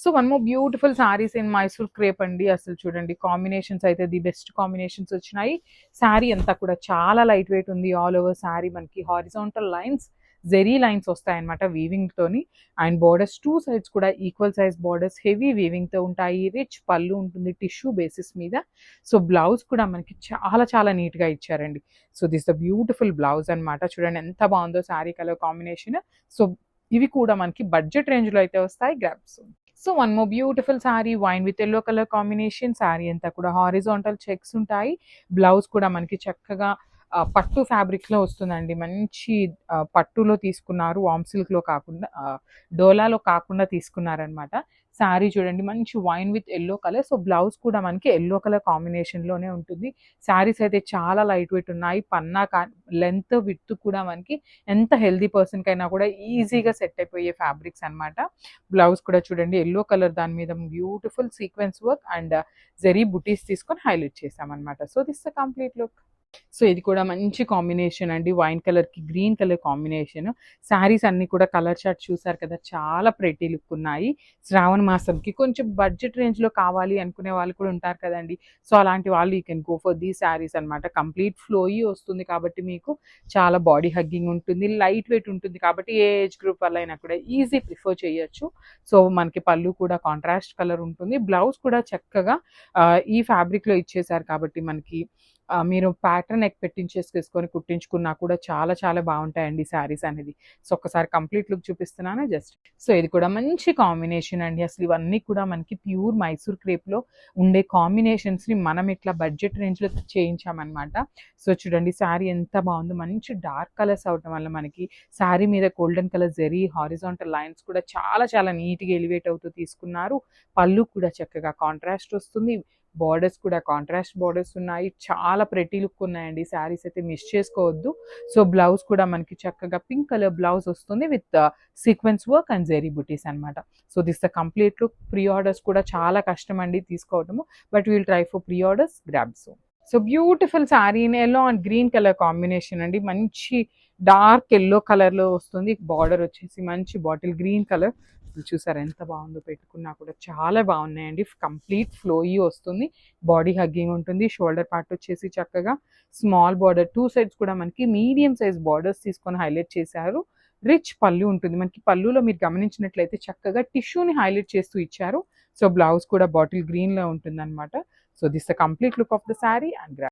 So one more beautiful saris in Mysore crepe అండి. అసలు చూడండి కాంబినేషన్స్ అయితే ది బెస్ట్ కాంబినేషన్స్ వచ్చినాయి. శారీ అంతా కూడా చాలా లైట్ వెయిట్ ఉంది. ఆల్ ఓవర్ శారీ మనకి హారిజాంటల్ లైన్స్, జెరీ లైన్స్ వస్తాయన్నమాట వీవింగ్ తోని. అండ్ బోర్డర్స్ టూ సైడ్స్ కూడా equal size borders heavy weaving తో ఉంటాయి. రిచ్ పళ్ళు ఉంటుంది టిష్యూ బేసిస్ మీద. సో బ్లౌజ్ కూడా మనకి చాలా చాలా నీట్ గా ఇచ్చారండి. So this the beautiful blouse అన్నమాట. చూడండి ఎంత బాగుందో శారీ కలర్ కాంబినేషన్. సో ఇవి కూడా మనకి బడ్జెట్ రేంజ్ లో అయితే వస్తాయి. Grabs. So one more beautiful sari wine with yellow colour combination. Sari అంతా కూడా హారిజాంటల్ చెక్స్ ఉంటాయి. బ్లౌజ్ కూడా మనకి చక్కగా పట్టు ఫ్యాబ్రిక్ లో వస్తుందండి. మంచి పట్టులో తీసుకున్నారు, వామ్ సిల్క్ లో కాకుండా డోలాలో కాకుండా తీసుకున్నారనమాట. శారీ చూడండి మంచి wine with yellow colour. So blouse కూడా మనకి ఎల్లో కలర్ కాంబినేషన్ లోనే ఉంటుంది. శారీస్ అయితే చాలా లైట్ వెయిట్ ఉన్నాయి. పన్నా లెంత్ విత్ కూడా మనకి ఎంత హెల్దీ పర్సన్ కైనా కూడా ఈజీగా సెట్ అయిపోయే ఫ్యాబ్రిక్స్ అన్నమాట. బ్లౌజ్ కూడా చూడండి ఎల్లో కలర్, దాని మీద beautiful sequence work and zari బుటీస్ తీసుకొని హైలైట్ చేసామన్నమాట. So this the complete look. సో ఇది కూడా మంచి కాంబినేషన్ అండి. వైన్ కలర్ కి గ్రీన్ కలర్ కాంబినేషన్. శారీస్ అన్ని కూడా కలర్ చార్ట్ చూసారు కదా, చాలా ప్రెటీ లుక్ ఉన్నాయి. శ్రావణ మాసంకి కొంచెం బడ్జెట్ రేంజ్ లో కావాలి అనుకునే వాళ్ళు కూడా ఉంటారు కదండి. సో అలాంటి వాళ్ళు యూ కెన్ గో ఫర్ దీ శారీస్ అనమాట. కంప్లీట్ ఫ్లోయి వస్తుంది కాబట్టి మీకు చాలా బాడీ హగ్గింగ్ ఉంటుంది, లైట్ వెయిట్ ఉంటుంది కాబట్టి ఏ ఏజ్ గ్రూప్ వల్ల అయినా కూడా ఈజీ ప్రిఫర్ చేయొచ్చు. సో మనకి పళ్ళు కూడా కాంట్రాస్ట్ కలర్ ఉంటుంది. బ్లౌజ్ కూడా చక్కగా ఈ ఫ్యాబ్రిక్ లో ఇచ్చేసారు కాబట్టి మనకి మీరు ప్యాటర్న్ నెక్ పెట్టించేసుకొని కుట్టించుకున్నా కూడా చాలా చాలా బాగుంటాయండి శారీస్ అనేది. సో ఒక్కసారి కంప్లీట్ లుక్ చూపిస్తున్నాను జస్ట్. సో ఇది కూడా మంచి కాంబినేషన్ అండి. అసలు ఇవన్నీ కూడా మనకి ప్యూర్ మైసూర్ క్రేప్ లో ఉండే కాంబినేషన్స్ ని మనం ఇట్లా బడ్జెట్ రేంజ్ లో చేయించామన్నమాట. సో చూడండి శారీ ఎంత బాగుందో. మంచి డార్క్ కలర్స్ అవటం వల్ల మనకి శారీ మీద golden colour zari horizontal lines కూడా చాలా చాలా నీట్ గా ఎలివేట్ అవుతూ తీసుకున్నారు. పళ్ళు కూడా చక్కగా కాంట్రాస్ట్ వస్తుంది. బార్డర్స్ కూడా కాంట్రాస్ట్ బార్డర్స్ ఉన్నాయి. చాలా ప్రెటీ లుక్ ఉన్నాయండి. శారీస్ అయితే మిస్ చేసుకోవద్దు. సో బ్లౌజ్ కూడా మనకి చక్కగా పింక్ కలర్ బ్లౌజ్ వస్తుంది with sequence work and zari బుటీస్ అనమాట. So this the complete look. Pre orders కూడా చాలా కష్టం అండి తీసుకోవటము, but will try for pre orders. Grab so. So beautiful sari in yellow and green colour combination అండి. మంచి డార్క్ ఎల్లో కలర్ లో వస్తుంది. బార్డర్ వచ్చేసి మంచి బాటిల్ గ్రీన్ కలర్. చూసారు ఎంత బాగుందో, పెట్టుకున్నా కూడా చాలా బాగున్నాయండి. కంప్లీట్ ఫ్లోయి వస్తుంది, బాడీ హగ్గింగ్ ఉంటుంది. షోల్డర్ పార్ట్ వచ్చేసి చక్కగా స్మాల్ బార్డర్, టూ సైడ్స్ కూడా మనకి మీడియం సైజ్ బార్డర్స్ తీసుకొని హైలైట్ చేశారు. రిచ్ పళ్ళు ఉంటుంది మనకి. పళ్ళులో మీరు గమనించినట్లయితే చక్కగా టిష్యూని హైలైట్ చేస్తూ ఇచ్చారు. సో బ్లౌజ్ కూడా బాటిల్ గ్రీన్ లో ఉంటుంది అనమాట. So this the complete look of the sari and